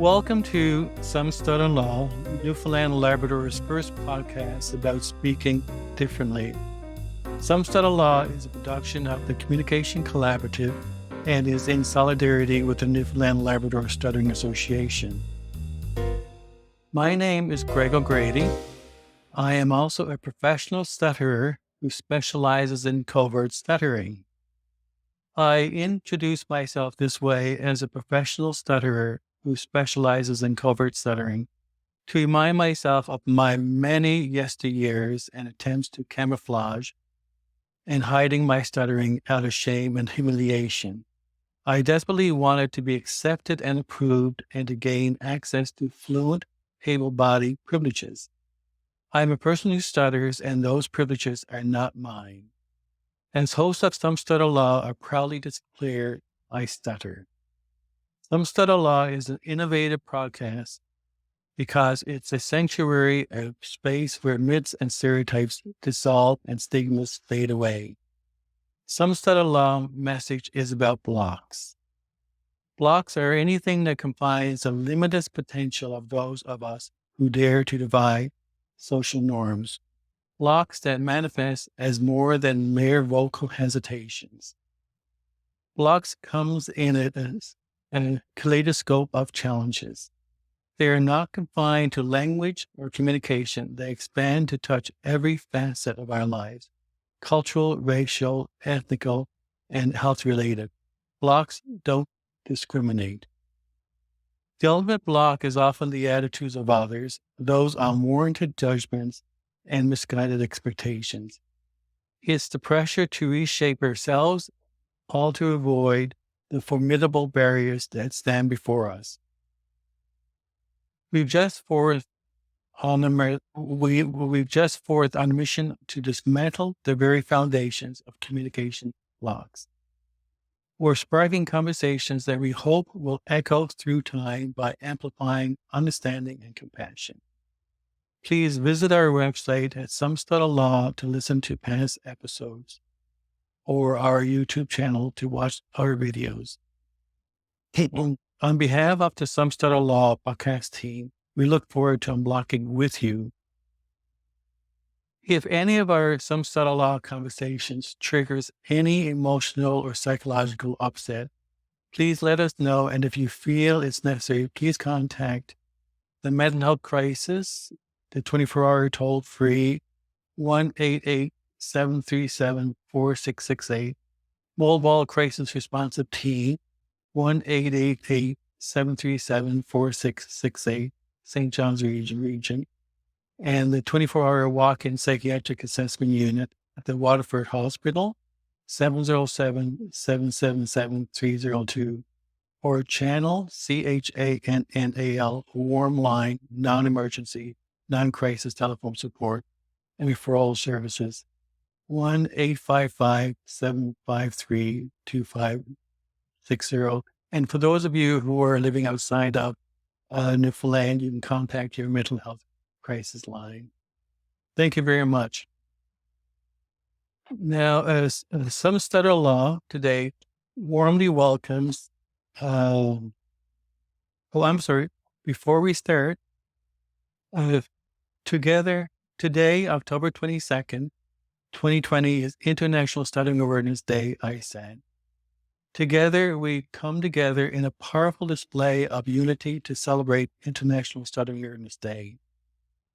Welcome to Some Stutter Law, Newfoundland Labrador's first podcast about speaking differently. Some Stutter Law is a production of the Communication Collaborative and is in solidarity with the Newfoundland Labrador Stuttering Association. My name is Greg O'Grady. I am also a professional stutterer who specializes in covert stuttering. I introduce myself this way as a professional stutterer who specializes in covert stuttering to remind myself of my many yesteryears and attempts to camouflage and hiding my stuttering out of shame and humiliation. I desperately wanted to be accepted and approved and to gain access to fluent, able-bodied privileges. I am a person who stutters, and those privileges are not mine. As host of Some Stutter Law, I proudly declare I stutter. Some Stutter Law is an innovative podcast because it's a sanctuary, a space where myths and stereotypes dissolve and stigmas fade away. Some Stutter Law message is about blocks. Blocks are anything that confines the limitless potential of those of us who dare to defy social norms. Blocks that manifest as more than mere vocal hesitations. Blocks comes in a kaleidoscope of challenges. They are not confined to language or communication. They expand to touch every facet of our lives, cultural, racial, ethnical, and health-related. Blocks don't discriminate. The ultimate block is often the attitudes of others, those unwarranted judgments, and misguided expectations. It's the pressure to reshape ourselves, all to avoid the formidable barriers that stand before us. We've just forth on a mission to dismantle the very foundations of communication blocks. We're sparking conversations that we hope will echo through time by amplifying understanding and compassion. Please visit our website at Some Stutter Law to listen to past episodes, or our YouTube channel to watch our videos. On behalf of the Some Stutter Law podcast team, we look forward to unblocking with you. If any of our Some Stutter Law conversations triggers any emotional or psychological upset, please let us know. And if you feel it's necessary, please contact the Mental Health Crisis, the 24-hour toll-free 1-888-737-4668, Mobile Crisis Responsive Team 1-888-737-4668, St. John's region, and the 24-hour walk-in psychiatric assessment unit at the Waterford Hospital, 707-777-302, or channel CHANNAL warm line non-emergency non-crisis telephone support and referral services 1-855-753-2560. And for those of you who are living outside of Newfoundland, you can contact your mental health crisis line. Thank you very much. Now, Some Stutter Law today warmly welcomes, before we start, together today, October 22nd, 2020 is International Stuttering Awareness Day, ISAD. Together, we come together in a powerful display of unity to celebrate International Stuttering Awareness Day.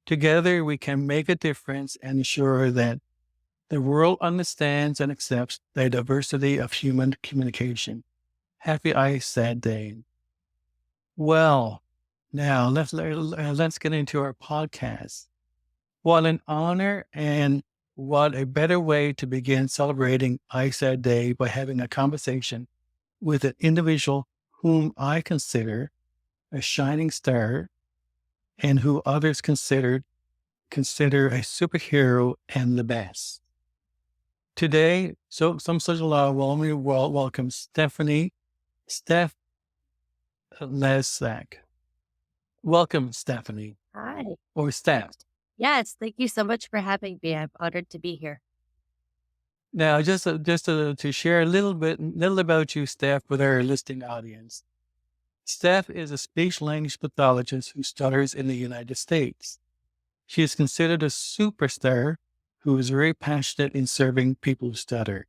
Together, we can make a difference and ensure that the world understands and accepts the diversity of human communication. Happy ISAD Day. Well, now let's get into our podcast. What an honor, and what a better way to begin celebrating ISAD Day by having a conversation with an individual whom I consider a shining star and who others consider a superhero and the best. Today, Some Stutter Law warmly welcomes Steff Lebsack. Welcome, Stephanie. Hi. Or Steph. Yes, thank you so much for having me. I'm honored to be here. Now, just to share a little about you, Steph, with our listening audience. Steph is a speech-language pathologist who stutters in the United States. She is considered a superstar who is very passionate in serving people who stutter.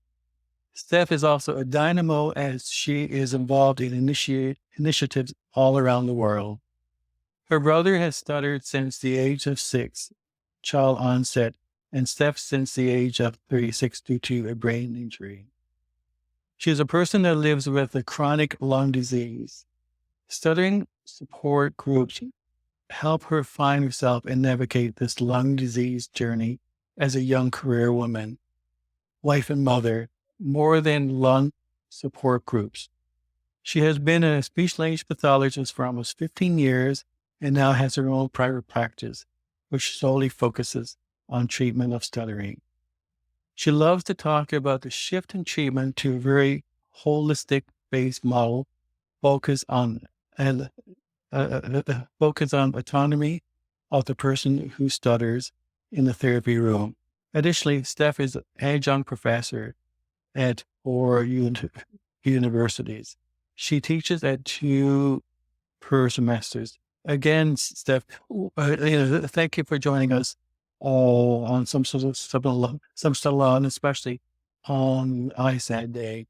Steph is also a dynamo as she is involved in initiatives all around the world. Her brother has stuttered since the age of 6, child onset, and Steph since the age of 36 due to a brain injury. She is a person that lives with a chronic lung disease. Stuttering support groups help her find herself and navigate this lung disease journey as a young career woman, wife, and mother, more than lung support groups. She has been a speech-language pathologist for almost 15 years and now has her own private practice, which solely focuses on treatment of stuttering. She loves to talk about the shift in treatment to a very holistic-based model focused on and focus on autonomy of the person who stutters in the therapy room. Additionally, Steph is an adjunct professor at four universities. She teaches at 2 per semesters. Again, Steph, thank you for joining us on some sort of some stuff, and especially on ISAD Day.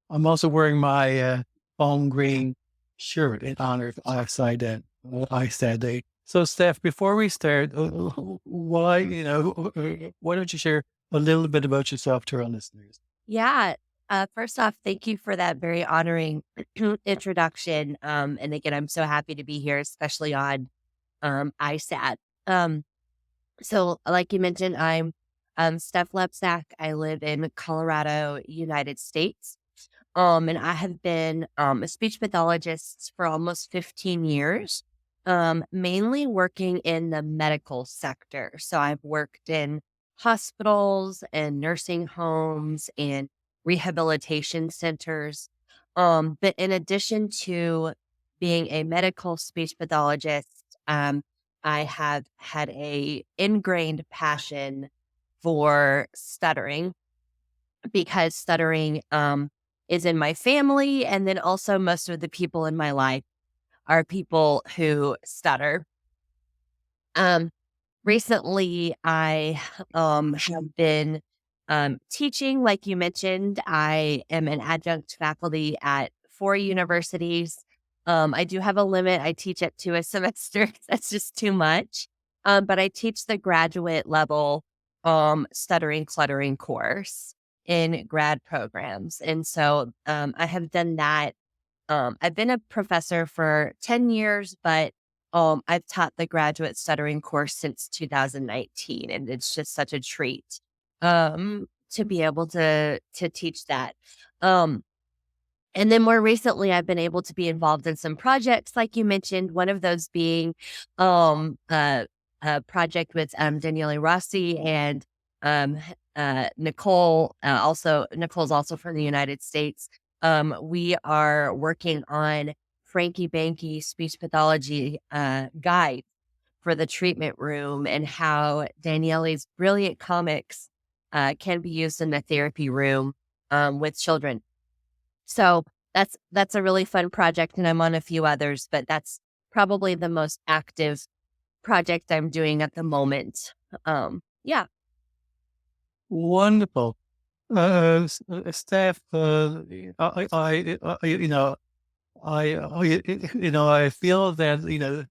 I'm also wearing my foam green shirt in honor of ISAD Day. So, Steph, before we start, why don't you share a little bit about yourself to our listeners? Yeah. First off, thank you for that very honoring introduction. And again, I'm so happy to be here, especially on ISAT. Um, so, like you mentioned, I'm Steff Lebsack. I live in Colorado, United States. And I have been a speech pathologist for almost 15 years, mainly working in the medical sector. So I've worked in hospitals and nursing homes and rehabilitation centers. But in addition to being a medical speech pathologist, I have had a ingrained passion for stuttering because stuttering is in my family. And then also, most of the people in my life are people who stutter. Um, Recently, I have been teaching, like you mentioned. I am an adjunct faculty at 4 universities. I do have a limit. I teach at 2 a semester. That's just too much. But I teach the graduate level stuttering cluttering course in grad programs. And so I have done that. I've been a professor for 10 years, but I've taught the graduate stuttering course since 2019, and it's just such a treat to be able to teach that. Um, and then more recently, I've been able to be involved in some projects, like you mentioned. One of those being um, uh, a project with Daniele Rossi and um, Nicole. Nicole's also from the United States. We are working on Frankie Banky speech pathology guide for the treatment room and how Daniele's brilliant comics can be used in the therapy room with children. So that's a really fun project, and I'm on a few others, but that's probably the most active project I'm doing at the moment. Yeah. Wonderful. Steph, I feel that,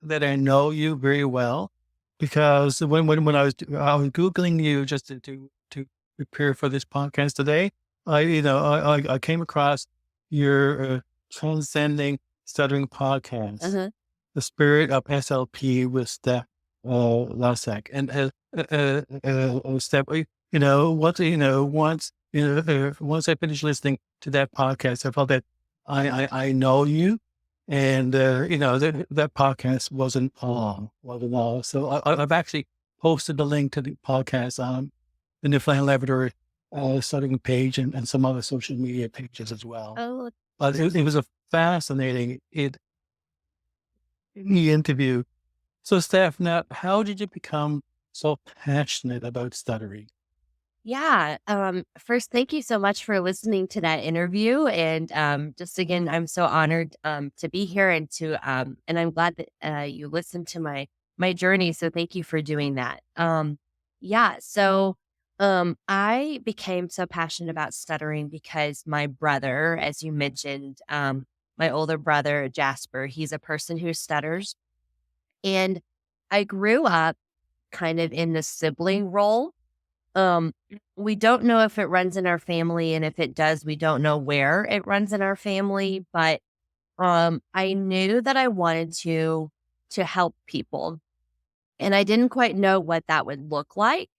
that I know you very well because when I was Googling you just to prepare for this podcast today, I came across your transcending stuttering podcast, Uh-huh. The Spirit of SLP with Steff Lebsack. And Steph, once I finished listening to that podcast, I felt that I know you, and that podcast wasn't all. So I've actually posted the link to the podcast on the Newfoundland Labrador studying page and some other social media pages as well. Oh, But it was a fascinating interview. So, Steph, now how did you become so passionate about stuttering? Yeah. First, thank you so much for listening to that interview. And just again, I'm so honored to be here and I'm glad that you listened to my journey. So thank you for doing that. Yeah. So I became so passionate about stuttering because my brother, as you mentioned, my older brother Jasper, he's a person who stutters, and I grew up kind of in the sibling role. um, we don't know if it runs in our family, and if it does, we don't know where it runs in our family, but, I knew that I wanted to help people, and I didn't quite know what that would look like,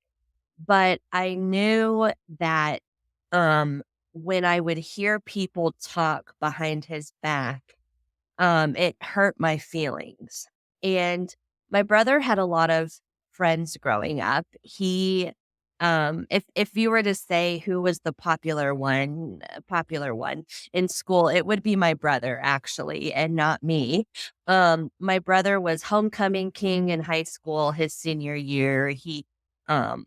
but I knew that, um, when I would hear people talk behind his back, it hurt my feelings. And my brother had a lot of friends growing up. If you were to say who was the popular one in school, it would be my brother actually, and not me. My brother was homecoming king in high school his senior year. Um,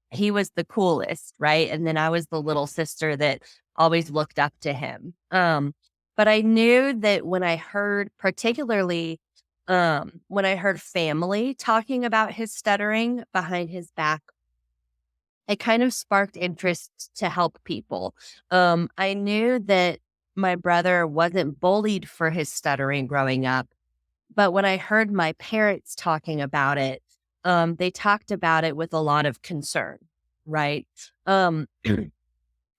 he was the coolest, right? And then I was the little sister that always looked up to him. But I knew that when I heard, particularly when I heard family talking about his stuttering behind his back, it kind of sparked interest to help people. I knew that my brother wasn't bullied for his stuttering growing up, but when I heard my parents talking about it, they talked about it with a lot of concern, right? Um,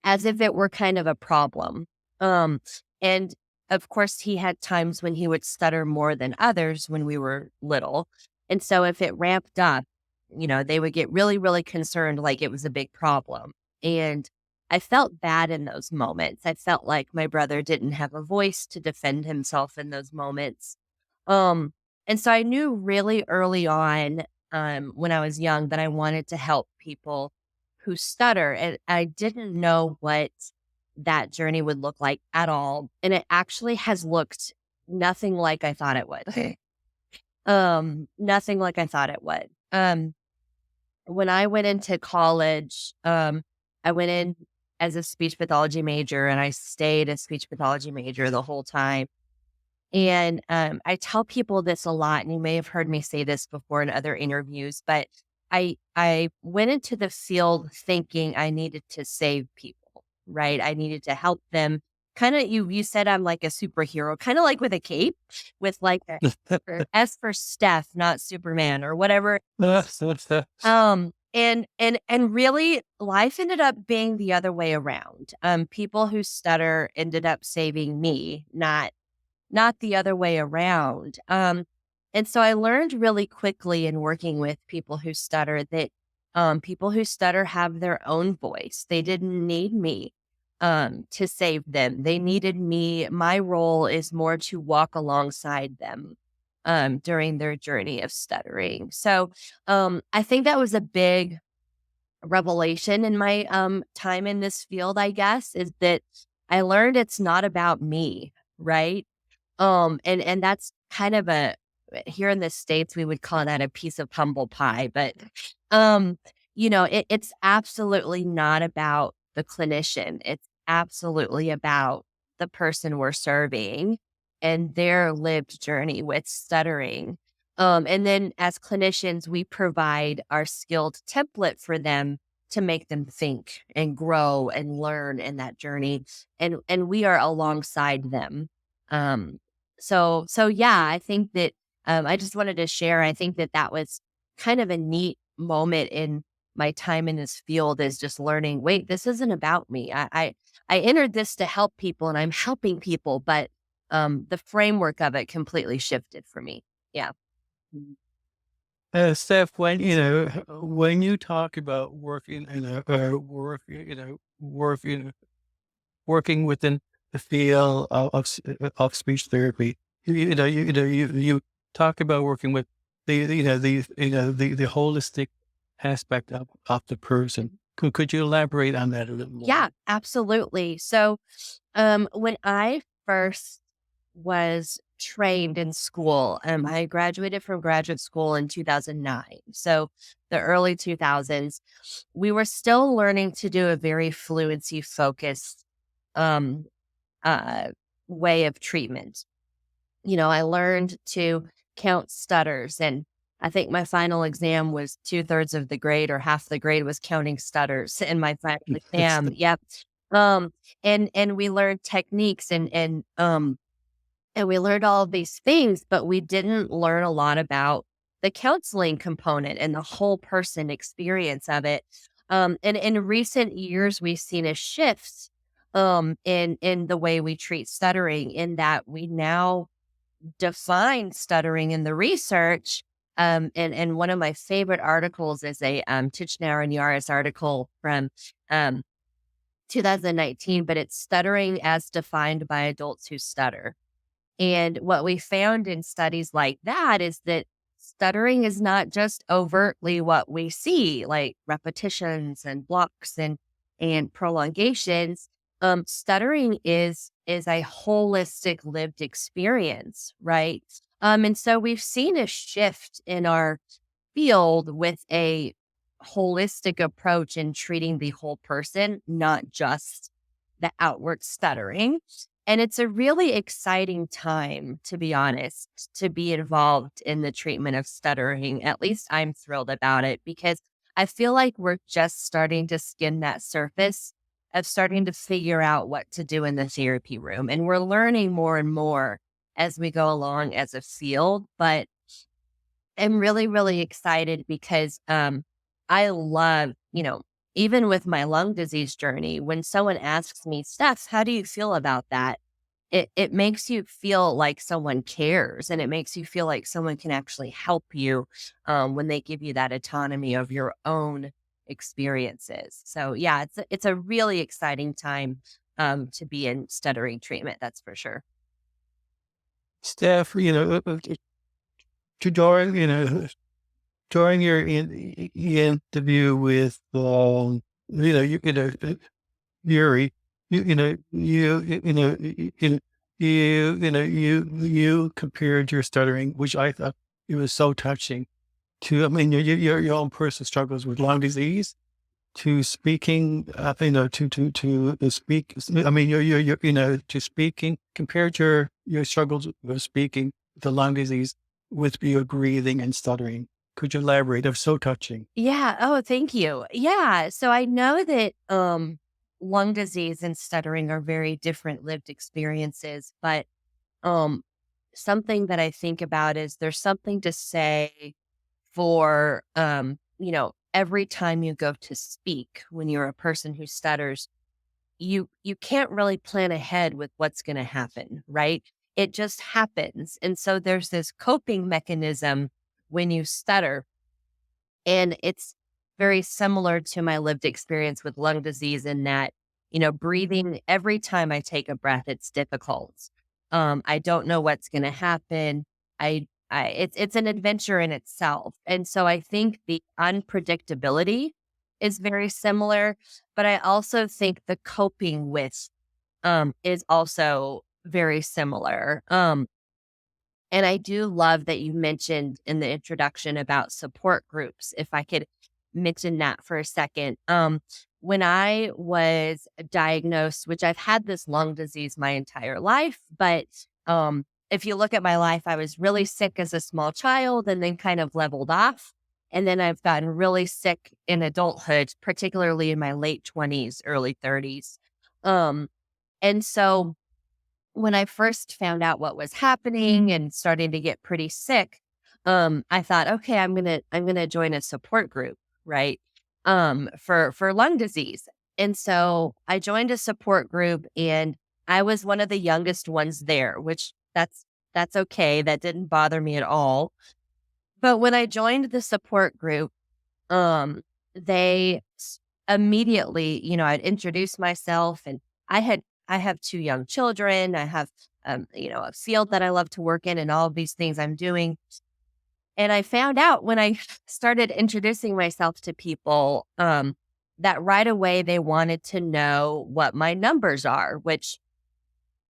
as if it were kind of a problem. Um, and of course, he had times when he would stutter more than others when we were little. And so if it ramped up, they would get really, really concerned, like it was a big problem. And I felt bad in those moments. I felt like my brother didn't have a voice to defend himself in those moments. Um, and so I knew really early on, when I was young, that I wanted to help people who stutter, and I didn't know what that journey would look like at all. And it actually has looked nothing like I thought it would. Nothing like I thought it would. When I went into college, I went in as a speech pathology major, and I stayed a speech pathology major the whole time. And, I tell people this a lot, and you may have heard me say this before in other interviews, but I went into the field thinking I needed to save people, right? I needed to help them. Kinda you said I'm like a superhero, kinda like with a cape, with like a S for Steph, not Superman or whatever. And really life ended up being the other way around. People who stutter ended up saving me, not the other way around. And so I learned really quickly in working with people who stutter that people who stutter have their own voice. They didn't need me to save them. They needed me. My role is more to walk alongside them during their journey of stuttering. So I think that was a big revelation in my time in this field, I guess, is that I learned it's not about me, right? And that's kind of here in the States, we would call that a piece of humble pie, but, um, it's absolutely not about the clinician. It's absolutely about the person we're serving and their lived journey with stuttering. And then as clinicians, we provide our skilled template for them to make them think and grow and learn in that journey. And we are alongside them. Um, so yeah, I think that, I just wanted to share, I think that that was kind of a neat moment in my time in this field, is just learning, wait, this isn't about me. I entered this to help people, and I'm helping people, but, the framework of it completely shifted for me. Yeah. Steph, when you talk about working in working within the field of speech therapy, you talk about working with the holistic aspect of the person. Could you elaborate on that a little more? Yeah, absolutely. So, when I first was trained in school. I graduated from graduate school in 2009. So the early 2000s, we were still learning to do a very fluency focused um, uh, way of treatment. I learned to count stutters, and I think my final exam was 2/3 of the grade or half the grade was counting stutters in my final It's exam. Yep. Um, and we learned techniques and we learned all of these things, but we didn't learn a lot about the counseling component and the whole person experience of it. And in recent years, we've seen a shift in the way we treat stuttering, in that we now define stuttering in the research. And one of my favorite articles is a Tichenor and Yaris article from um, 2019, but it's stuttering as defined by adults who stutter. And what we found in studies like that is that stuttering is not just overtly what we see, like repetitions and blocks and prolongations. Stuttering is a holistic lived experience, right? And so we've seen a shift in our field with a holistic approach in treating the whole person, not just the outward stuttering. And it's a really exciting time, to be honest, to be involved in the treatment of stuttering. At least I'm thrilled about it, because I feel like we're just starting to skim that surface of starting to figure out what to do in the therapy room. And we're learning more and more as we go along as a field. But I'm really, really excited because I love, even with my lung disease journey, when someone asks me, Steph, how do you feel about that? It makes you feel like someone cares, and it makes you feel like someone can actually help you when they give you that autonomy of your own experiences. So yeah, it's a really exciting time to be in stuttering treatment. That's for sure. Steph, to during your interview with, Yuri, you compared your stuttering, which I thought it was so touching, to, I mean, your own personal struggles with lung disease, to speaking, to speak. I mean, to speaking. Compared your struggles with speaking, the lung disease, with your breathing and stuttering. Could you elaborate? It was so touching. Yeah. Oh, thank you. Yeah. So I know that lung disease and stuttering are very different lived experiences, but um something that I think about is there's something to say for every time you go to speak when you're a person who stutters, you can't really plan ahead with what's going to happen, right? It just happens. And so there's this coping mechanism when you stutter, and it's very similar to my lived experience with lung disease, in that, breathing, every time I take a breath, it's difficult. I don't know what's going to happen. It's an adventure in itself. And so I think the unpredictability is very similar, but I also think the coping with is also very similar. And I do love that you mentioned in the introduction about support groups. If I could mention that for a second. When I was diagnosed, which I've had this lung disease my entire life, but if you look at my life, I was really sick as a small child and then kind of leveled off. And then I've gotten really sick in adulthood, particularly in my late 20s, early 30s. And so when I first found out what was happening and starting to get pretty sick, I thought, okay, I'm gonna join a support group, right? For lung disease. And so I joined a support group, and I was one of the youngest ones there, which that's okay. That didn't bother me at all. But when I joined the support group, um, they immediately, I'd introduce myself, and I have two young children. I have, a field that I love to work in, and all of these things I'm doing. And I found out when I started introducing myself to people, that right away they wanted to know what my numbers are, which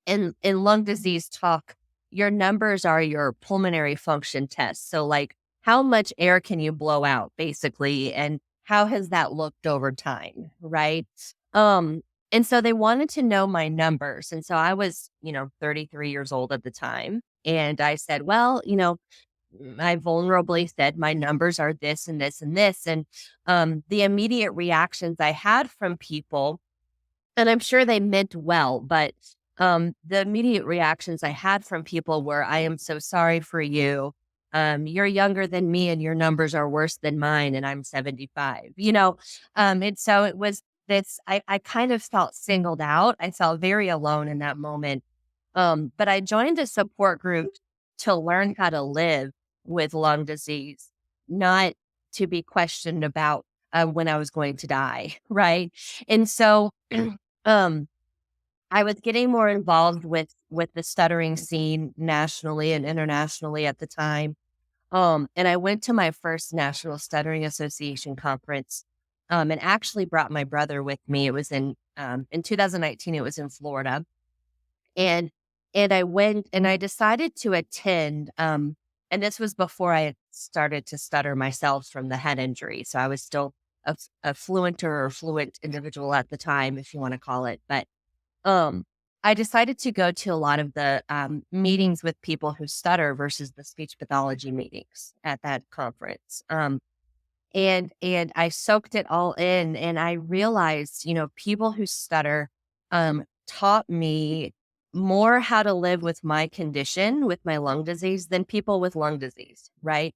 in lung disease talk, your numbers are your pulmonary function test. So like how much air can you blow out basically? And how has that looked over time? Right. Um, and so they wanted to know my numbers. And so I was, 33 years old at the time. And I said, well, I vulnerably said my numbers are this and this and this. And the immediate reactions I had from people, and I'm sure they meant well, but the immediate reactions I had from people were, I am so sorry for you. You're younger than me and your numbers are worse than mine, and I'm 75, and so it was this, I kind of felt singled out. I felt very alone in that moment. But I joined a support group to learn how to live with lung disease, not to be questioned about when I was going to die. Right. And so, um, I was getting more involved with the stuttering scene nationally and internationally at the time. And I went to my first National Stuttering Association conference, and actually brought my brother with me. It was in 2019. It was in Florida, and I went and I decided to attend. And this was before I had started to stutter myself from the head injury, so I was still a fluenter or fluent individual at the time, if you want to call it, but um, I decided to go to a lot of the meetings with people who stutter versus the speech pathology meetings at that conference. And I soaked it all in, and I realized, people who stutter taught me more how to live with my condition, with my lung disease, than people with lung disease, right?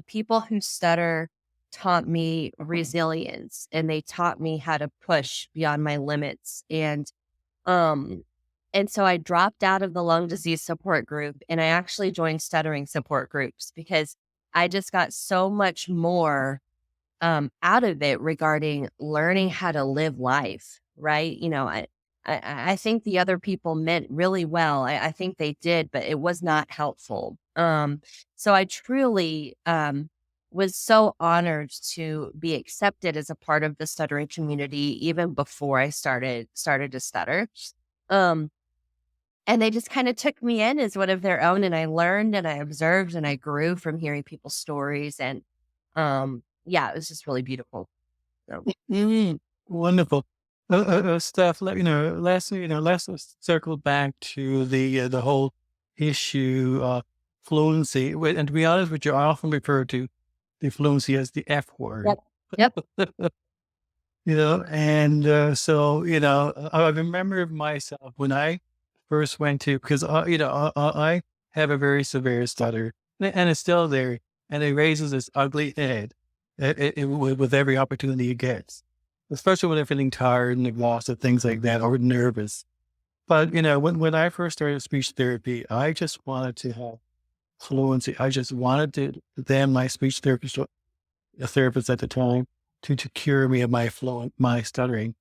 People who stutter taught me resilience, and they taught me how to push beyond my limits. Um, and so I dropped out of the lung disease support group, and I actually joined stuttering support groups because I just got so much more out of it regarding learning how to live life, right? I think the other people meant really well. I think they did, but it was not helpful. So I truly was so honored to be accepted as a part of the stuttering community even before I started to stutter. Um, and they just kind of took me in as one of their own, and I learned and I observed and I grew from hearing people's stories. And yeah, it was just really beautiful. So Wonderful. Steph, let's circle back to the whole issue of fluency. And to be honest with you, I often refer to the fluency as the F word. yep. Yep. And I remember myself when I first went to, because I have a very severe stutter, and it's still there, and it raises its ugly head with every opportunity it gets, especially when I'm feeling tired and exhausted, things like that, or nervous. But when I first started speech therapy, I just wanted to have fluency. I just wanted to then my speech therapist, a therapist at the time, to cure me of my stuttering.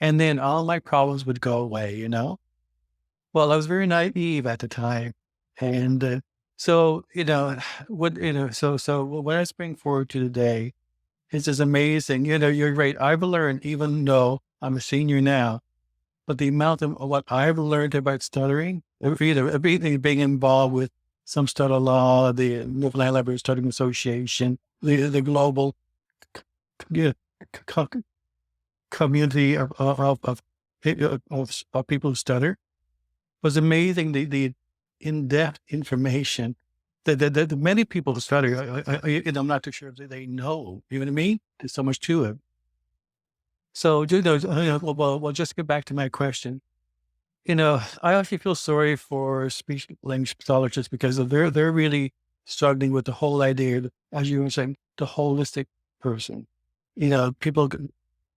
And then all my problems would go away. Well, I was very naive at the time. And so, so what I bring forward to today is just amazing. You're right. I've learned, even though I'm a senior now, but the amount of what I've learned about stuttering, everything being involved with some stutter law, the Newfoundland Library Stuttering Association, the global yeah, co- community of people who stutter, was amazing. The in-depth information that many people who stutter, I'm not too sure if they know. You know what I mean? There's so much to it. So, well, just get back to my question. I actually feel sorry for speech language pathologists because they're really struggling with the whole idea, as you were saying, the holistic person. People,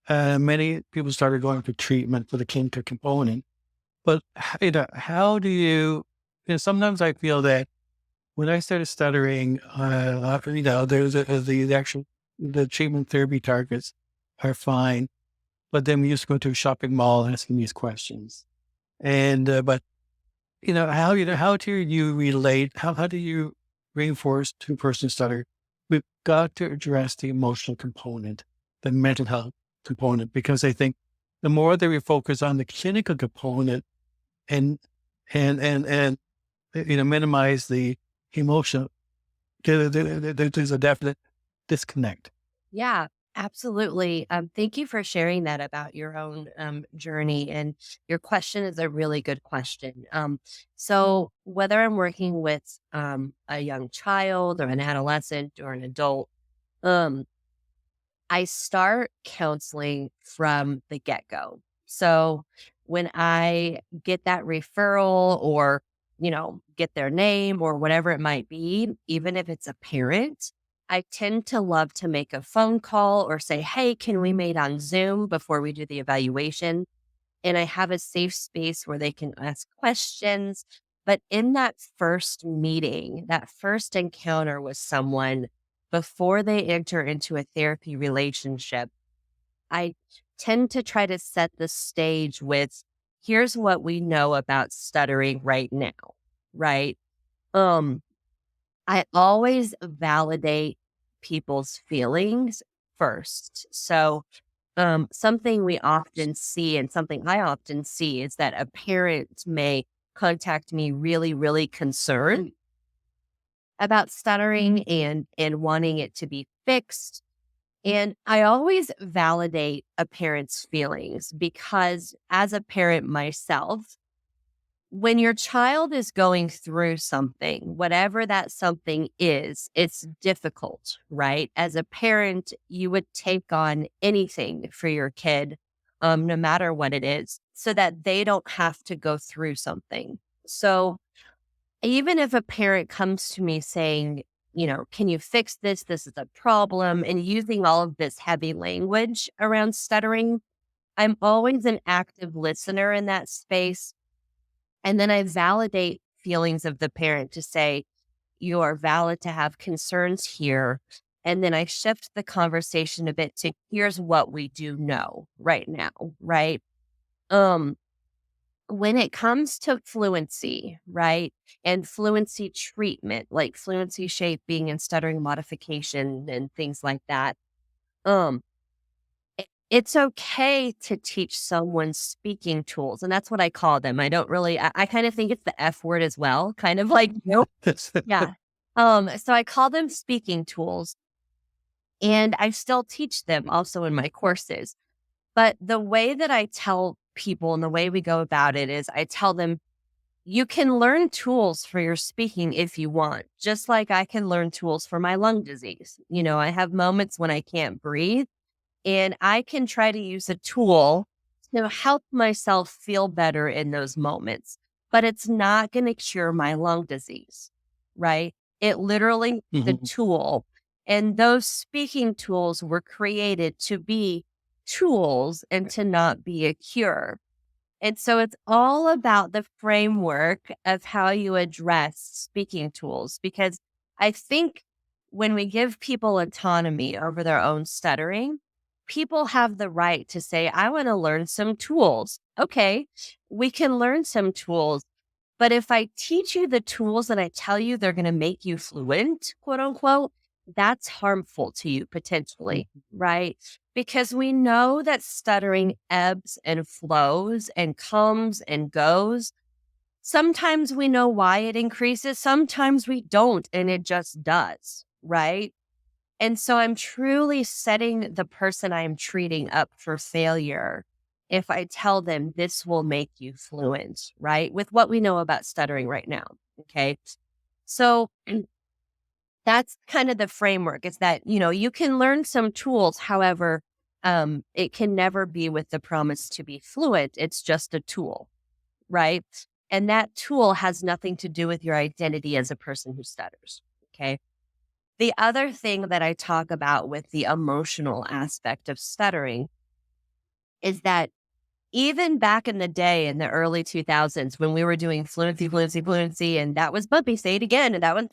many people started going for treatment for the kinker component, but how do sometimes I feel that when I started stuttering, there's the treatment therapy targets are fine, but then we used to go to a shopping mall asking these questions. And, but, how do you relate? How do you reinforce two-person stutter? We've got to address the emotional component, the mental health component, because I think the more that we focus on the clinical component and minimize the emotion. There's a definite disconnect. Yeah, absolutely. Thank you for sharing that about your own journey. And your question is a really good question. So, whether I'm working with a young child or an adolescent or an adult, um, I start counseling from the get go. So, when I get that referral or, get their name or whatever it might be, even if it's a parent, I tend to love to make a phone call or say, hey, can we meet on Zoom before we do the evaluation? And I have a safe space where they can ask questions. But in that first meeting, that first encounter with someone, before they enter into a therapy relationship, I tend to try to set the stage with here's what we know about stuttering right now, right? Um, I always validate people's feelings first. So, something we often see and something I often see is that a parent may contact me really, really concerned about stuttering and wanting it to be fixed. And I always validate a parent's feelings because as a parent myself, when your child is going through something, whatever that something is, it's difficult, right? As a parent, you would take on anything for your kid, no matter what it is, so that they don't have to go through something. So even if a parent comes to me saying, can you fix this? This is a problem, and using all of this heavy language around stuttering, I'm always an active listener in that space, and then I validate feelings of the parent to say, you are valid to have concerns here. And then I shift the conversation a bit to here's what we do know right now, right? Um, when it comes to fluency, right? And fluency treatment, like fluency shaping and stuttering modification and things like that. Um, it's okay to teach someone speaking tools, and that's what I call them. I don't really I kind of think it's the F word as well, kind of like, nope. Yeah. So I call them speaking tools, and I still teach them also in my courses. But the way that I tell people and the way we go about it is I tell them, you can learn tools for your speaking if you want, just like I can learn tools for my lung disease. I have moments when I can't breathe and I can try to use a tool to help myself feel better in those moments, but it's not going to cure my lung disease, right? It literally is a Mhm. tool. And those speaking tools were created to be tools and to not be a cure. And so it's all about the framework of how you address speaking tools, because I think when we give people autonomy over their own stuttering, people have the right to say, I want to learn some tools. Okay, we can learn some tools. But if I teach you the tools and I tell you they're going to make you fluent, quote unquote, that's harmful to you potentially, right? Because we know that stuttering ebbs and flows and comes and goes. Sometimes we know why it increases, sometimes we don't, and it just does, right? And so I'm truly setting the person I'm treating up for failure if I tell them this will make you fluent, right? With what we know about stuttering right now. Okay. So that's kind of the framework. It's that, you can learn some tools. However, it can never be with the promise to be fluent. It's just a tool, right? And that tool has nothing to do with your identity as a person who stutters. Okay. The other thing that I talk about with the emotional aspect of stuttering is that even back in the day in the early 2000s when we were doing fluency, and that was bumpy, say it again. And that one,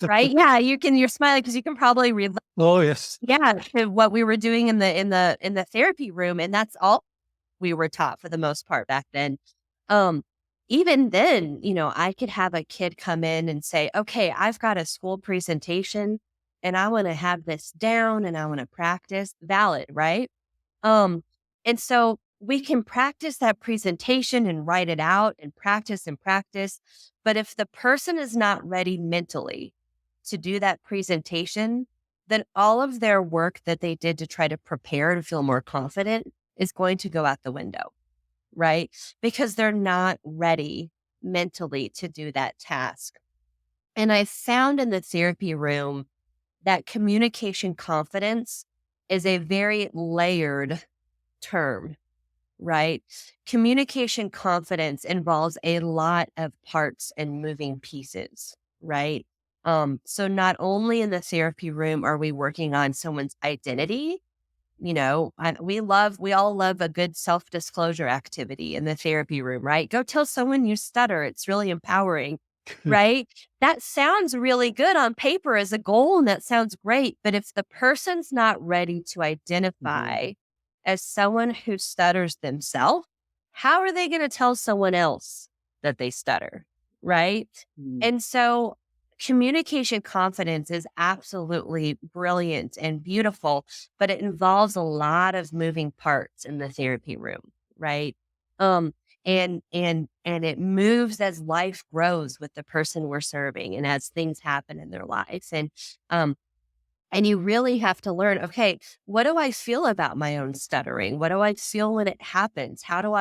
right? Yeah, you're smiling because you can probably read, Oh, yes. yeah, to what we were doing in the therapy room. And that's all we were taught for the most part back then. Um, Even then, I could have a kid come in and say, okay, I've got a school presentation and I want to have this down and I want to practice. Valid, right? Um, and so we can practice that presentation and write it out and practice and practice. But if the person is not ready mentally to do that presentation, then all of their work that they did to try to prepare to feel more confident is going to go out the window, right? Because they're not ready mentally to do that task. And I found in the therapy room that communication confidence is a very layered term, right? Communication confidence involves a lot of parts and moving pieces, right? So not only in the therapy room are we working on someone's identity, we all love a good self-disclosure activity in the therapy room, right? Go tell someone you stutter. It's really empowering, right? That sounds really good on paper as a goal, and that sounds great. But if the person's not ready to Mhm. identify as someone who stutters themselves, how are they going to tell someone else that they stutter, right? Mm. And so communication confidence is absolutely brilliant and beautiful, but it involves a lot of moving parts in the therapy room, right? Um, and it moves as life grows with the person we're serving and as things happen in their lives. Um, and you really have to learn, okay, what do I feel about my own stuttering? What do I feel when it happens? How do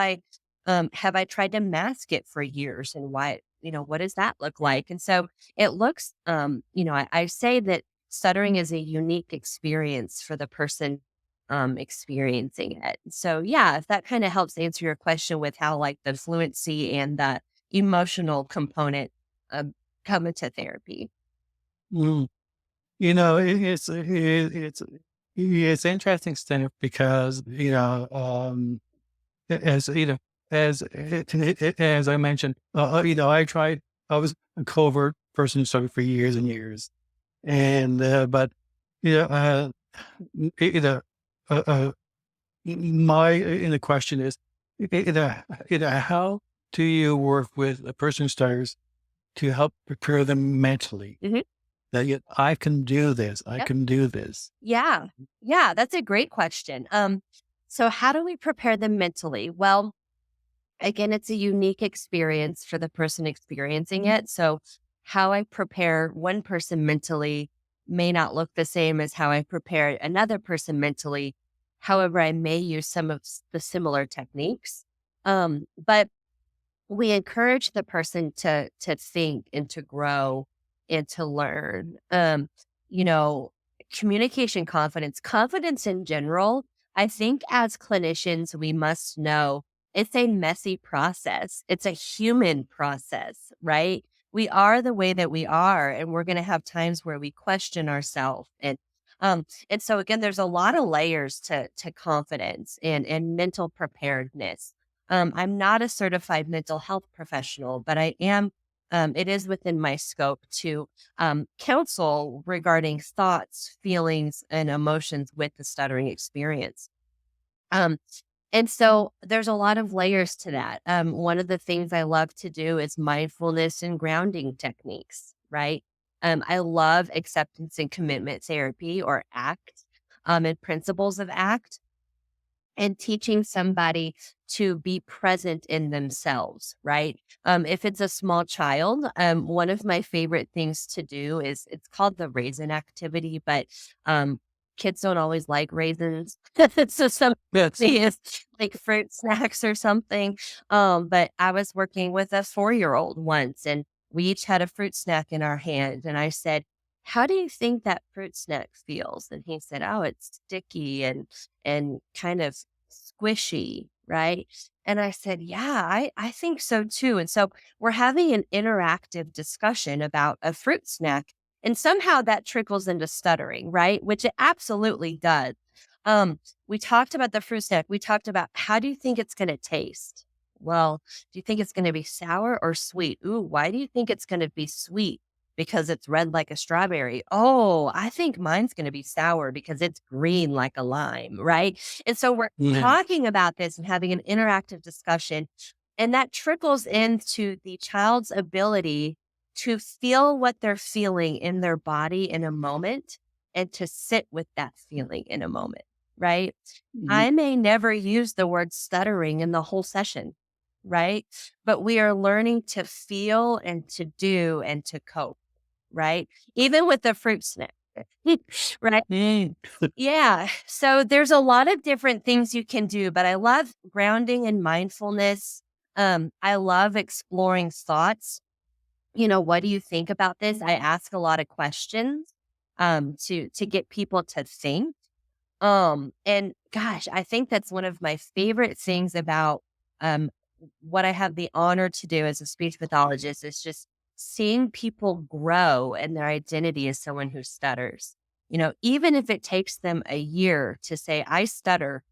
have I tried to mask it for years and why, what does that look like? And so it looks, I say that stuttering is a unique experience for the person experiencing it. So yeah, if that kind of helps answer your question with how like the fluency and the emotional component um, come into therapy. Mm. It's interesting stuff because as as I mentioned, I tried. I was a covert person study for years and years, and but you know, uh, you know, uh, uh, my the question is, how do you work with a person who stutters to help prepare them mentally Hmm. that I can do this, I Yep. can do this. Yeah. Yeah, that's a great question. So how do we prepare them mentally? Well, again, it's a unique experience for the person experiencing it. So how I prepare one person mentally may not look the same as how I prepare another person mentally. However, I may use some of the similar techniques. But we encourage the person to think and to grow and to learn. You know, communication confidence in general. I think as clinicians, we must know it's a messy process. It's a human process, right? We are the way that we are, and we're going to have times where we question ourselves. And so again, there's a lot of layers to confidence and mental preparedness. I'm not a certified mental health professional, but I am. It is within my scope to counsel regarding thoughts, feelings, and emotions with the stuttering experience. Um, and so there's a lot of layers to that. One of the things I love to do is mindfulness and grounding techniques, right? I love acceptance and commitment therapy or ACT and principles of ACT and teaching somebody to be present in themselves, right? If it's a small child, one of my favorite things to do is it's called the raisin activity, but kids don't always like raisins. So some Yes. is like fruit snacks or something. But I was working with a 4-year-old once and we each had a fruit snack in our hand. And I said, how do you think that fruit snack feels? And he said, oh, it's sticky and kind of squishy, right? And I said, yeah, I think so too. And so we're having an interactive discussion about a fruit snack. And somehow that trickles into stuttering, right? Which it absolutely does. We talked about the fruit snack. We talked about how do you think it's going to taste? Well, do you think it's going to be sour or sweet? Ooh, why do you think it's going to be sweet? Because it's red like a strawberry. Oh, I think mine's going to be sour because it's green like a lime, right? And so we're Yeah. talking about this and having an interactive discussion. And that trickles into the child's ability to feel what they're feeling in their body in a moment and to sit with that feeling in a moment. right? Mhm. I may never use the word stuttering in the whole session, right? But we are learning to feel and to do and to cope, right? Even with the fruit snap, right? Mm. Yeah. So there's a lot of different things you can do, but I love grounding and mindfulness. I love exploring thoughts. What do you think about this? I ask a lot of questions to get people to think. And gosh, I think that's one of my favorite things about um what I have the honor to do as a speech pathologist is just seeing people grow in their identity as someone who stutters. Even if it takes them a year to say, I stutter,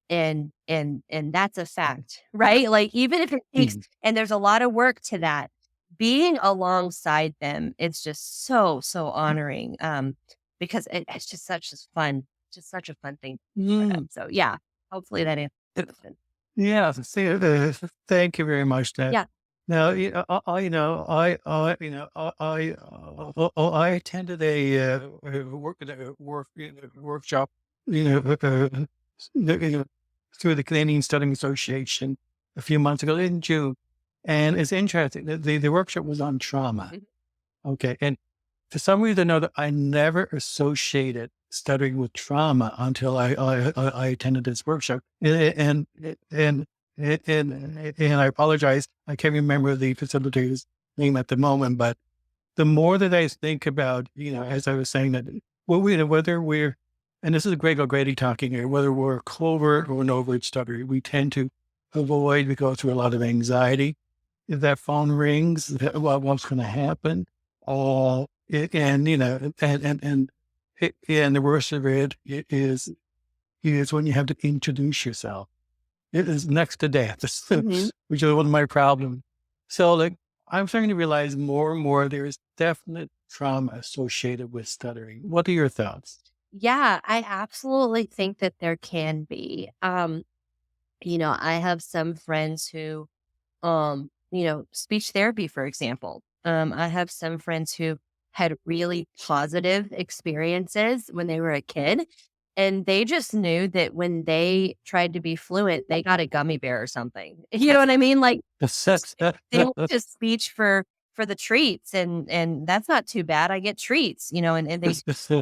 and that's a fact, right? Like, even if it takes, Mhm. and there's a lot of work to that, being alongside them, it's just so, so honoring. Because it's just such a fun thing for them. Mm. So yeah, hopefully that answers the question. Yeah, see, thank you very much, Steph. Yeah. Now, I attended a workshop, through the Canadian Stuttering Association a few months ago in June, and it's interesting. The workshop was on trauma. Mhm. Okay, and for some reason or another, I never associated stuttering with trauma until I attended this workshop, and I apologize, I can't remember the facilitator's name at the moment, but the more that I think about, as I was saying that, whether we're, and this is Greg O'Grady talking here, whether we're covert or an overt stutterer, we tend to avoid, we go through a lot of anxiety. If that phone rings, what's going to happen? And and the worst of is when you have to introduce yourself. It is next to death, Mhm. which is one of my problems. So, like, I'm starting to realize more and more there is definite trauma associated with stuttering. What are your thoughts? Yeah, I absolutely think that there can be. I have some friends who speech therapy, for example. I have some friends who had really positive experiences when they were a kid, and they just knew that when they tried to be fluent, they got a gummy bear or something. You know what I mean? Like, they went to speech for the treats, and that's not too bad. I get treats, and they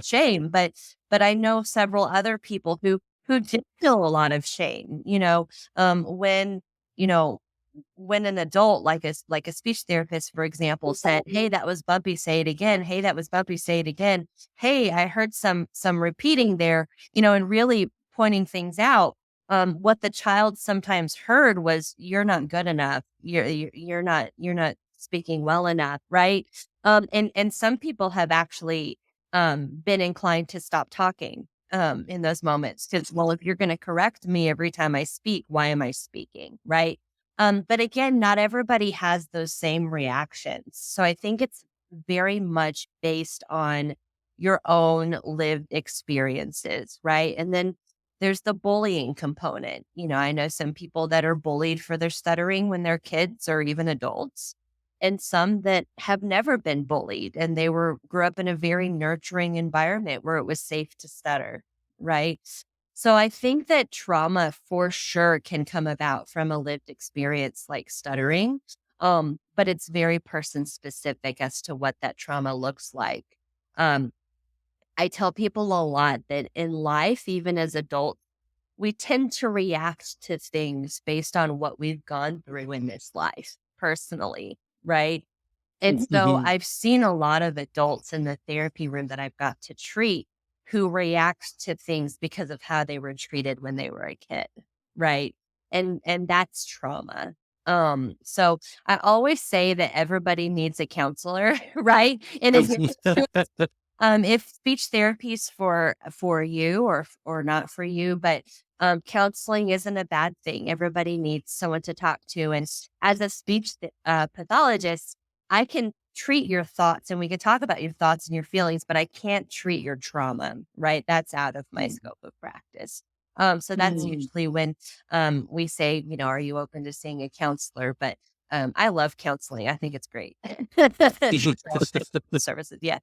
shame, but I know several other people who did feel a lot of shame. When you know when an adult like a speech therapist, for example, said, "Hey, that was bumpy, say it again. Hey, that was bumpy, say it again. Hey, I heard some repeating there," and really pointing things out. What the child sometimes heard was, "You're not good enough. You're not speaking well enough," right? And some people have actually been inclined to stop talking in those moments because, well, if you're going to correct me every time I speak, why am I speaking, right? But again, not everybody has those same reactions. So I think it's very much based on your own lived experiences, right? And then there's the bullying component. I know some people that are bullied for their stuttering when they're kids or even adults, and some that have never been bullied and they grew up in a very nurturing environment where it was safe to stutter, right? So I think that trauma for sure can come about from a lived experience like stuttering. But it's very person specific as to what that trauma looks like. Um, I tell people a lot that in life, even as adults, we tend to react to things based on what we've gone through in this life personally, right? And so Mhm. I've seen a lot of adults in the therapy room that I've got to treat who react to things because of how they were treated when they were a kid, right? And that's trauma. So I always say that everybody needs a counselor, right? And if speech therapy is for you or not for you, but counseling isn't a bad thing. Everybody needs someone to talk to, and as a pathologist, I can treat your thoughts, and we can talk about your thoughts and your feelings, but I can't treat your trauma. Right? That's out of my scope of practice. So that's Mm. usually when we say, are you open to seeing a counselor? But I love counseling. I think it's great. Services, yeah.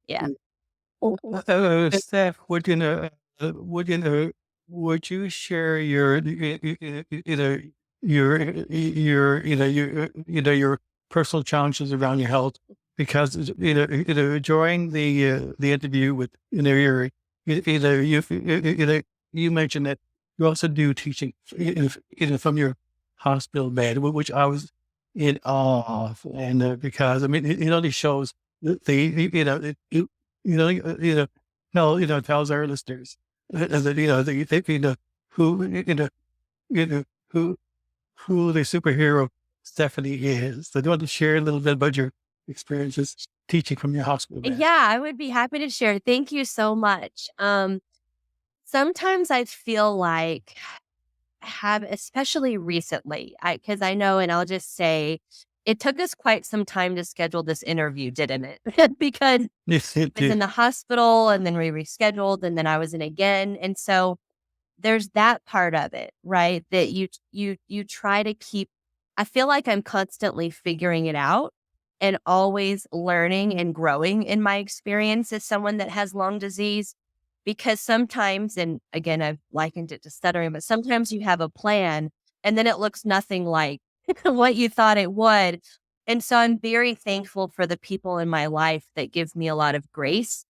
Yeah. Steph, would you know? would would you share your your personal challenges around your health? Because during the interview with your you mentioned that you also do teaching from your hospital bed, which I was in awe of, and because I mean it only shows the tells our listeners that who who the superhero Stephanie is. So do you want to share a little bit about your experiences teaching from your hospital bed? Yeah, I would be happy to share. Thank you so much. Sometimes I feel like have especially recently, because I know, and I'll just say, it took us quite some time to schedule this interview, didn't it? Because Yes, it I was did. in the hospital and then we rescheduled and then I was in again. And so there's that part of it, right? That you try to keep. I feel like I'm constantly figuring it out and always learning and growing in my experience as someone that has lung disease. Because sometimes, and again, I've likened it to stuttering, but sometimes you have a plan and then it looks nothing like what you thought it would. And so I'm very thankful for the people in my life that give me a lot of grace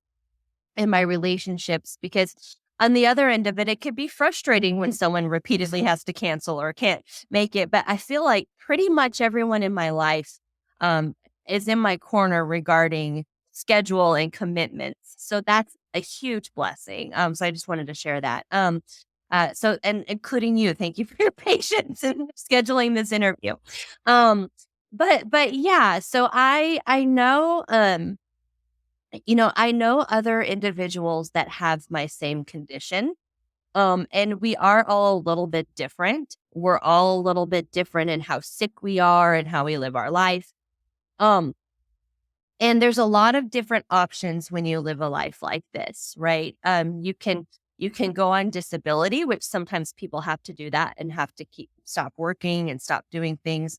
in my relationships, because on the other end of it, it could be frustrating when someone repeatedly has to cancel or can't make it. But I feel like pretty much everyone in my life um, is in my corner regarding schedule and commitments. So that's a huge blessing. So I just wanted to share that. And including you, thank you for your patience in scheduling this interview. But yeah, so I know I know other individuals that have my same condition. And we are all a little bit different. We're all a little bit different in how sick we are and how we live our life. Um, and there's a lot of different options when you live a life like this, right? You can go on disability, which sometimes people have to do that and have to stop working and stop doing things.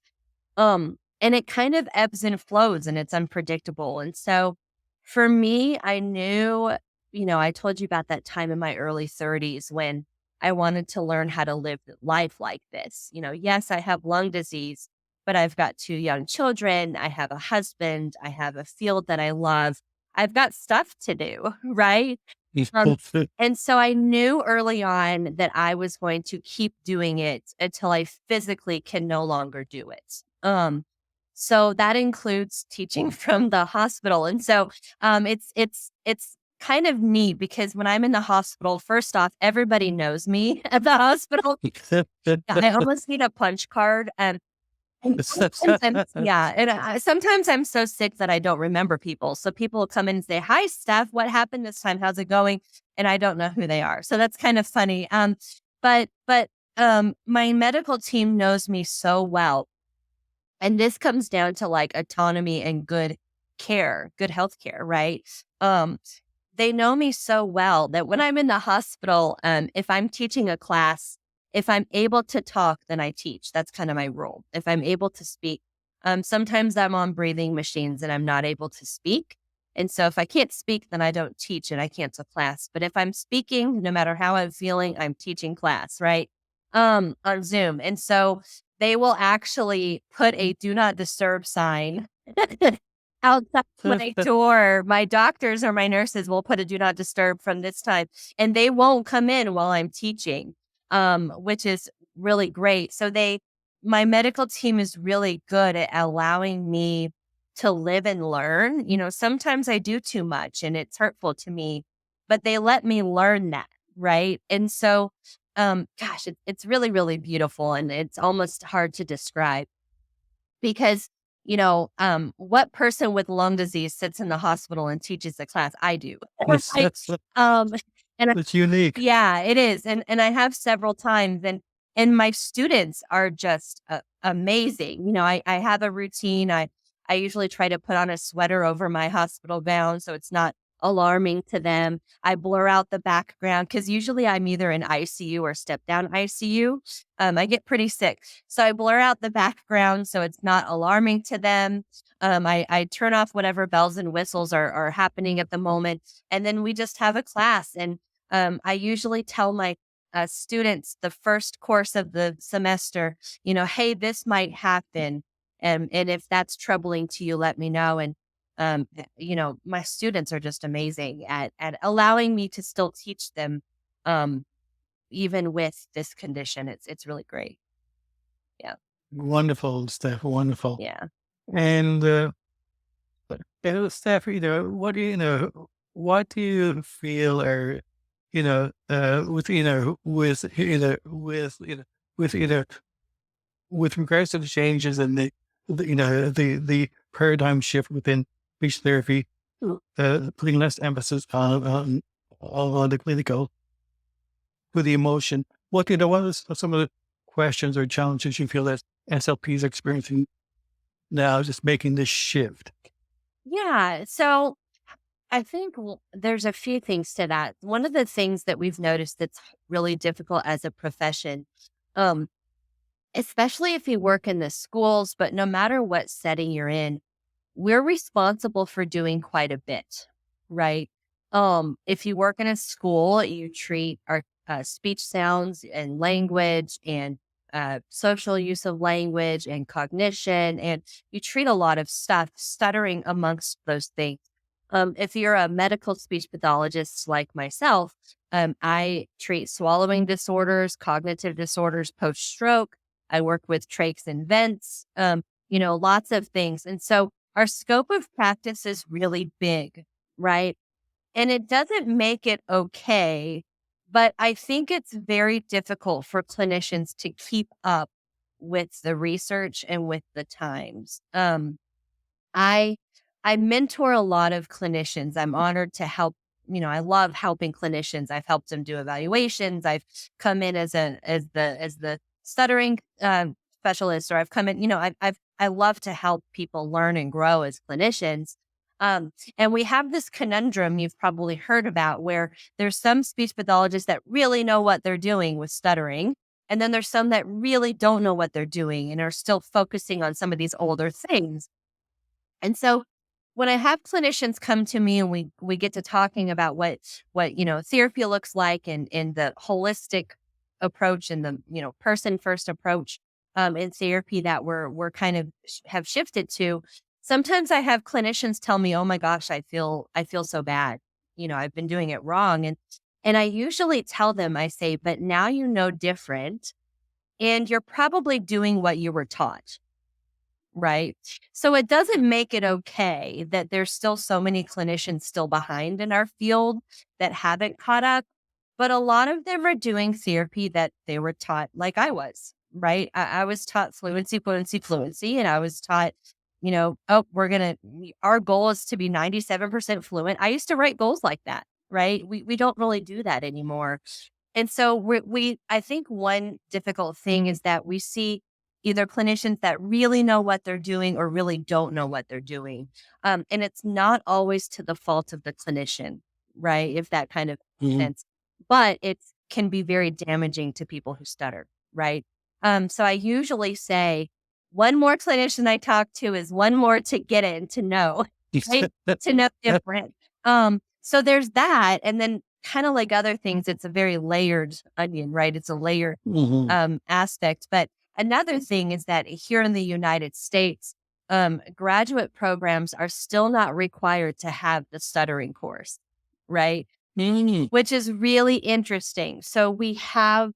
And it kind of ebbs and flows and it's unpredictable. And so for me, I knew, I told you about that time in my early 30s when I wanted to learn how to live life like this. Yes, I have lung disease, but I've got two young children. I have a husband. I have a field that I love. I've got stuff to do, right? Um, and so I knew early on that I was going to keep doing it until I physically can no longer do it. So that includes teaching from the hospital. And so it's kind of neat because when I'm in the hospital, first off, everybody knows me at the hospital. I almost need a punch card. And yeah, and sometimes I'm so sick that I don't remember people. So people will come in and say, "Hi, Steph. What happened this time? How's it going?" And I don't know who they are. So that's kind of funny. But my medical team knows me so well, and this comes down to like autonomy and good care, good health care, right? Um, they know me so well that when I'm in the hospital, if I'm teaching a class, if I'm able to talk, then I teach. That's kind of my rule. If I'm able to speak, sometimes I'm on breathing machines and I'm not able to speak. And so if I can't speak, then I don't teach and I cancel class. But if I'm speaking, no matter how I'm feeling, I'm teaching class, right? On Zoom. And so they will actually put a do not disturb sign outside my door. My doctors or my nurses will put a do not disturb from this time, and they won't come in while I'm teaching, which is really great. So my medical team is really good at allowing me to live and learn. Sometimes I do too much and it's hurtful to me, but they let me learn that. Right. And so, gosh, it's really, really beautiful and it's almost hard to describe because, what person with lung disease sits in the hospital and teaches a class? I do. Right? Um, and It's unique. yeah, it is, and I have several times, and my students are just amazing. I have a routine. I usually try to put on a sweater over my hospital gown so it's not alarming to them. I blur out the background because usually I'm either in ICU or step down ICU. I get pretty sick, so I blur out the background so it's not alarming to them. I turn off whatever bells and whistles are happening at the moment, and then we just have a class and I usually tell my students the first course of the semester, hey, this might happen. And if that's troubling to you, let me know. And, my students are just amazing at allowing me to still teach them, um, even with this condition. It's really great. Yeah. Wonderful, Steph. Wonderful. Yeah. And Steph, what do you feel are, with, with regards to the changes and the paradigm shift within speech therapy, putting less emphasis on the clinical with the emotion. What are some of the questions or challenges you feel that SLP is experiencing now, just making this shift? Yeah. So I think there's a few things to that. One of the things that we've noticed that's really difficult as a profession, um, especially if you work in the schools, but no matter what setting you're in, we're responsible for doing quite a bit, right? If you work in a school, you treat our speech sounds and language and social use of language and cognition, and you treat a lot of stuff, stuttering amongst those things. If you're a medical speech pathologist like myself, I treat swallowing disorders, cognitive disorders, post stroke. I work with trachs and vents, lots of things. And so our scope of practice is really big, right? And it doesn't make it okay, but I think it's very difficult for clinicians to keep up with the research and with the times. I I mentor a lot of clinicians. I'm honored to help. I love helping clinicians. I've helped them do evaluations. I've come in as the stuttering specialist, or I've come in. I love to help people learn and grow as clinicians. And we have this conundrum you've probably heard about, where there's some speech pathologists that really know what they're doing with stuttering, and then there's some that really don't know what they're doing and are still focusing on some of these older things. And so when I have clinicians come to me and we get to talking about what therapy looks like, and the holistic approach and the person first approach in therapy that we're kind of have shifted to, sometimes I have clinicians tell me, "Oh my gosh, I feel so bad. I've been doing it wrong." And I usually tell them, I say, "But now you know different, and you're probably doing what you were taught." Right. So it doesn't make it okay that there's still so many clinicians still behind in our field that haven't caught up. But a lot of them are doing therapy that they were taught, like I was, right? I was taught fluency, fluency, fluency. And I was taught, oh, our goal is to be 97% fluent. I used to write goals like that, right? We don't really do that anymore. And so I think one difficult thing is that we see either clinicians that really know what they're doing or really don't know what they're doing. And it's not always to the fault of the clinician, right? If that kind of makes Mhm. sense. But it can be very damaging to people who stutter, right? So I usually say one more clinician I talk to is one more to get in to know, right? To know different. So there's that. And then kind of like other things, it's a very layered onion, right? It's a layered Mhm. aspect. But another thing is that here in the United States, graduate programs are still not required to have the stuttering course, right? Mhm. Which is really interesting. So we have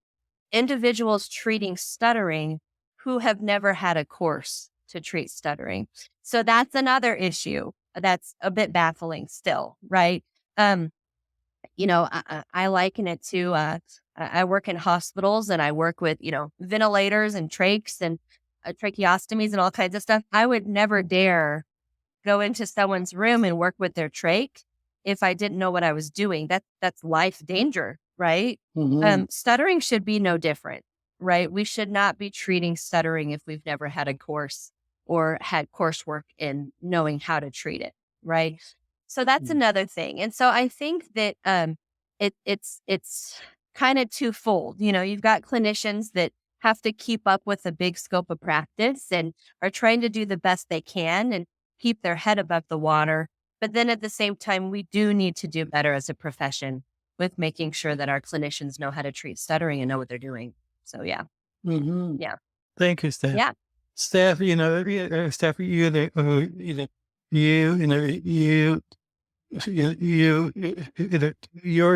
individuals treating stuttering who have never had a course to treat stuttering. So that's another issue that's a bit baffling still, right? Um, I liken it to I work in hospitals, and I work with, ventilators and trachs and tracheostomies and all kinds of stuff. I would never dare go into someone's room and work with their trach if I didn't know what I was doing. That's life danger, right? Mhm. Stuttering should be no different, right? We should not be treating stuttering if we've never had a course or had coursework in knowing how to treat it, right? So that's Mhm. another thing. And so I think that it's kind of twofold. You've got clinicians that have to keep up with a big scope of practice and are trying to do the best they can and keep their head above the water. But then at the same time, we do need to do better as a profession. with making sure that our clinicians know how to treat stuttering and know what they're doing. So yeah. Mhm. Yeah. Thank you, Steph. Yeah. Steph, Steph, you're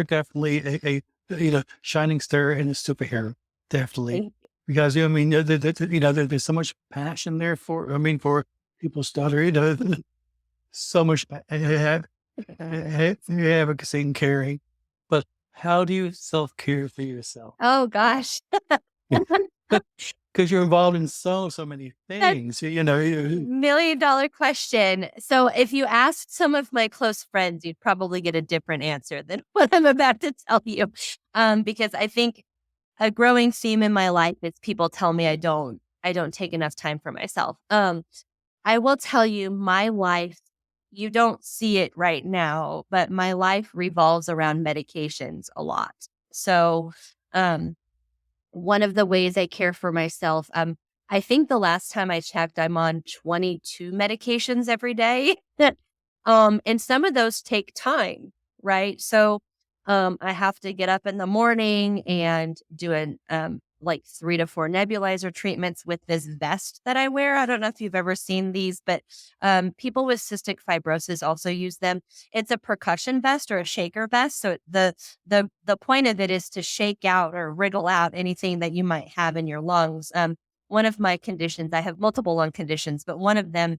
definitely a shining star and a superhero, definitely. Thank Because there's so much passion there for people stutter. So much advocacy and caring. But how do you self care for yourself? Oh gosh. Because you're involved in so many That's things. $1,000,000 question. So if you asked some of my close friends, you'd probably get a different answer than what I'm about to tell you. Because I think a growing theme in my life is people tell me I don't take enough time for myself. I will tell you my life, you don't see it right now, but my life revolves around medications a lot. So, um, one of the ways I care for myself, I think the last time I checked, I'm on 22 medications every day. And some of those take time, right? So, I have to get up in the morning and do like 3 to 4 nebulizer treatments with this vest that I wear. I don't know if you've ever seen these, but people with cystic fibrosis also use them. It's a percussion vest or a shaker vest. So the point of it is to shake out or wriggle out anything that you might have in your lungs. One of my conditions, I have multiple lung conditions, but one of them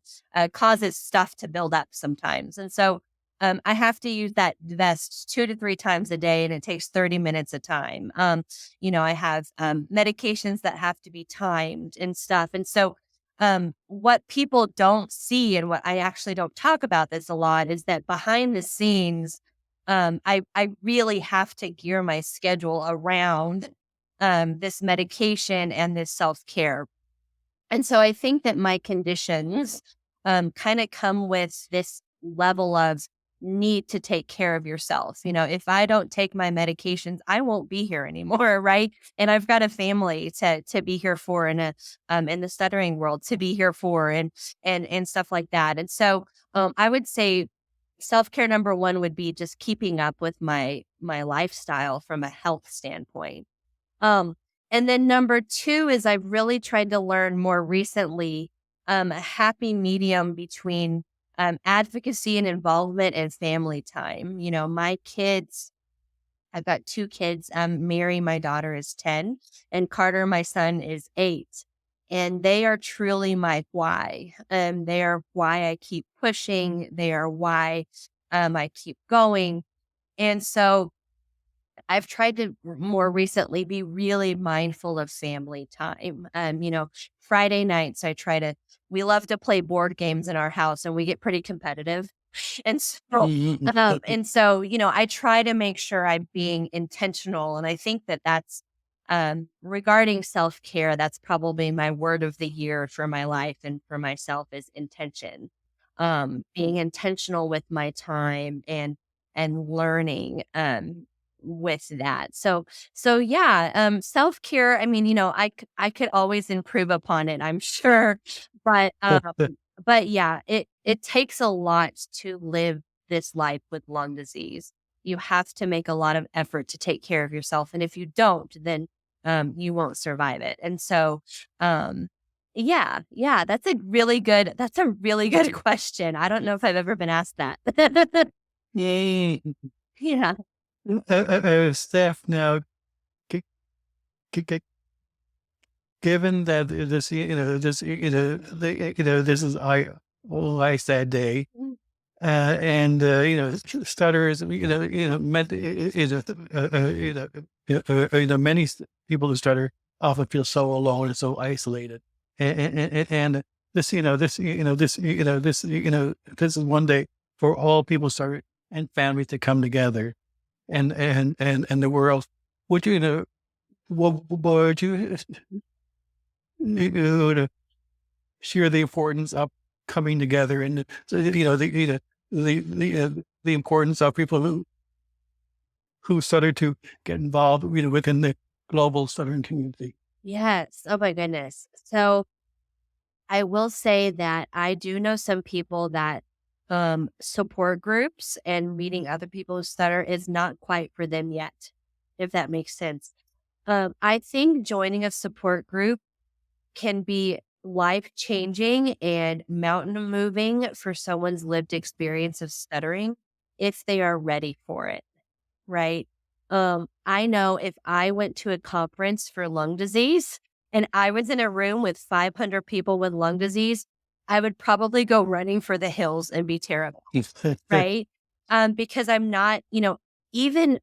causes stuff to build up sometimes. And so I have to use that vest 2 to 3 times a day, and it takes 30 minutes a time. I have medications that have to be timed and stuff. And so what people don't see, and what I actually don't talk about this a lot, is that behind the scenes, I really have to gear my schedule around this medication and this self care. And so I think that my conditions kind of come with this level of need to take care of yourself. If I don't take my medications, I won't be here anymore, right? And I've got a family to be here for, and in the stuttering world to be here for, and stuff like that. And so I would say self care number one would be just keeping up with my lifestyle from a health standpoint. Um, and then number two is I've really tried to learn more recently a happy medium between advocacy and involvement and family time. My kids, I've got 2 kids. Mary, my daughter, is 10, and Carter, my son, is 8. And they are truly my why. They are why I keep pushing. They are why I keep going. And so I've tried to more recently be really mindful of family time. Friday nights, we love to play board games in our house, and we get pretty competitive. And so, Mhm. I try to make sure I'm being intentional. And I think that that's, regarding self care, that's probably my word of the year for my life and for myself is intention. Being intentional with my time and learning, with that. So yeah, self-care, I mean, I could always improve upon it, I'm sure. But but yeah, it takes a lot to live this life with lung disease. You have to make a lot of effort to take care of yourself. And if you don't, then you won't survive it. And so yeah, that's a really good question. I don't know if I've ever been asked that. Yay. Yeah. Steph, now, g- g- g- given that this is I said day, and stutter is meant many people who stutter often feel so alone and so isolated, and this this is one day for all people stutter and families to come together, and the world. Would would you to share the importance of coming together, and so the importance of people who stutter to get involved within the global stuttering community? Yes. Oh my goodness. So I will say that I do know some people that support groups and meeting other people who stutter is not quite for them yet, if that makes sense. I think joining a support group can be life-changing and mountain moving for someone's lived experience of stuttering if they are ready for it, right? I know if I went to a conference for lung disease and I was in a room with 500 people with lung disease, I would probably go running for the hills and be terrified, right? Because I'm not, even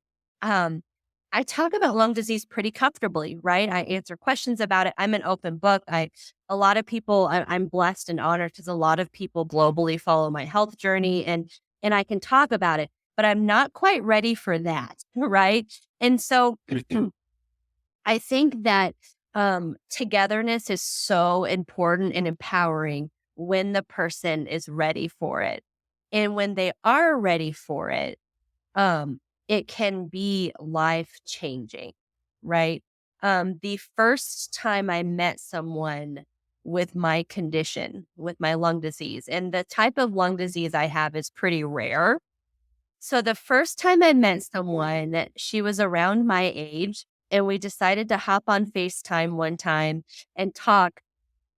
I talk about lung disease pretty comfortably, right? I answer questions about it. I'm an open book. A lot of people, I'm blessed and honored because a lot of people globally follow my health journey, and I can talk about it, but I'm not quite ready for that, right? And so I think that togetherness is so important and empowering when the person is ready for it. And when they are ready for it, it can be life changing, right? The first time I met someone with my condition, with my lung disease, and the type of lung disease I have is pretty rare. So the first time I met someone, she was around my age, and we decided to hop on FaceTime one time and talk.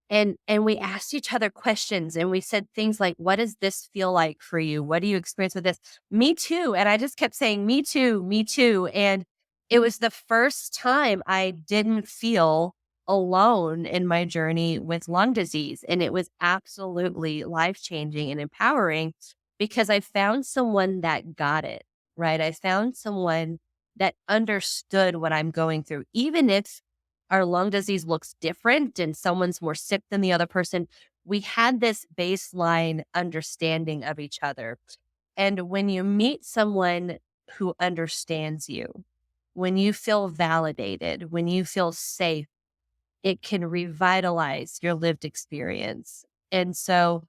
And we asked each other questions, and we said things like, "What does this feel like for you? What do you experience with this?" "Me too." And I just kept saying, "Me too, me too." And it was the first time I didn't feel alone in my journey with lung disease. And it was absolutely life-changing and empowering because I found someone that got it, right? I found someone that understood what I'm going through, even if our lung disease looks different and someone's more sick than the other person. We had this baseline understanding of each other. And when you meet someone who understands you, when you feel validated, when you feel safe, it can revitalize your lived experience. And so,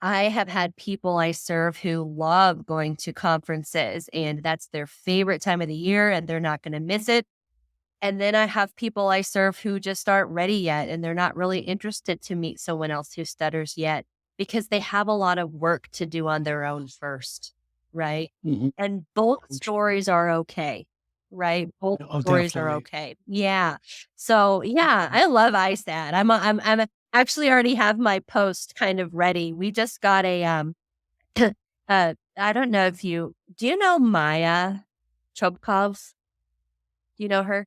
I have had people I serve who love going to conferences, and that's their favorite time of the year, and they're not going to miss it. And then I have people I serve who just aren't ready yet, and they're not really interested to meet someone else who stutters yet because they have a lot of work to do on their own first, right? Mhm. And both stories are okay, right? Both Oh, stories are definitely. okay. Yeah. So yeah, I love ISAT. I'm actually already have my post kind of ready. We just got a I don't know if do you know Maya Chobkov? Do you know her?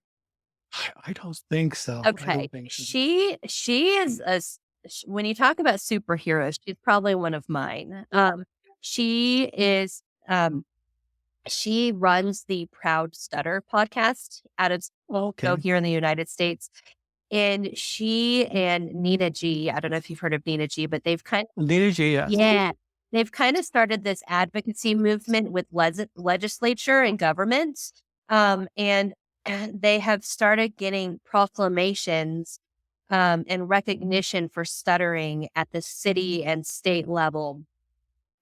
I don't think so. I Okay. don't think so. She is when you talk about superheroes, she's probably one of mine. She is she runs the Proud Stutter podcast out of Chicago Okay. here in the United States. And she and Nina G, I don't know if you've heard of Nina G, but they've kind Liturgy, yes. yeah, they've kind of started this advocacy movement with legislature and government. And they have started getting proclamations and recognition for stuttering at the city and state level.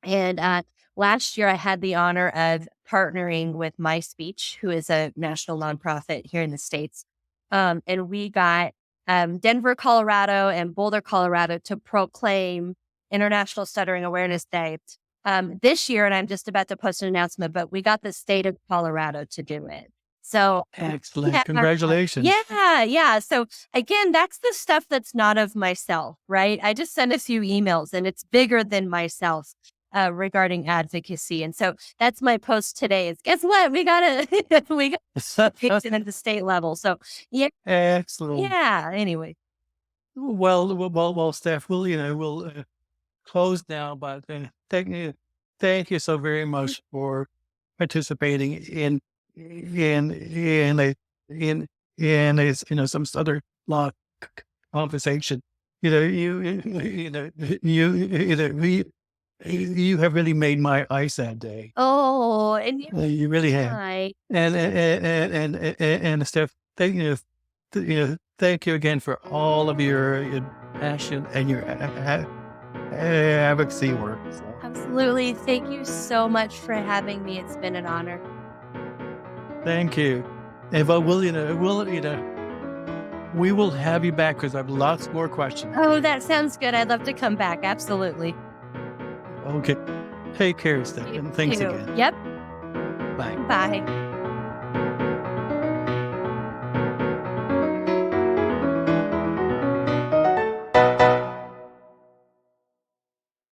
And last year, I had the honor of partnering with My Speech, who is a national nonprofit here in the States. And we got Denver, Colorado, and Boulder, Colorado to proclaim International Stuttering Awareness Day this year. And I'm just about to post an announcement, but we got the state of Colorado to do it. So, Excellent. yeah, Congratulations. yeah. So again, that's the stuff that's not of myself, right? I just sent a few emails and it's bigger than myself regarding advocacy. And so that's my post today is guess what? We got it. We got it at the state level. So yeah, Excellent. yeah. Anyway. Well, Steph, we'll close now, but thank you so very much for participating in a in a some other law conversation. You have really made my ice that day. Oh, and you're You really have. right. And Steph, thank you again for all of your passion and your advocacy work. So, Absolutely. Thank you so much for having me. It's been an honor. thank you. And but we will have you back because I have lots more questions. Oh, that sounds good. I'd love to come back. Absolutely. Okay. Take care, Steph, You and thanks too. again. Yep. Bye. Bye.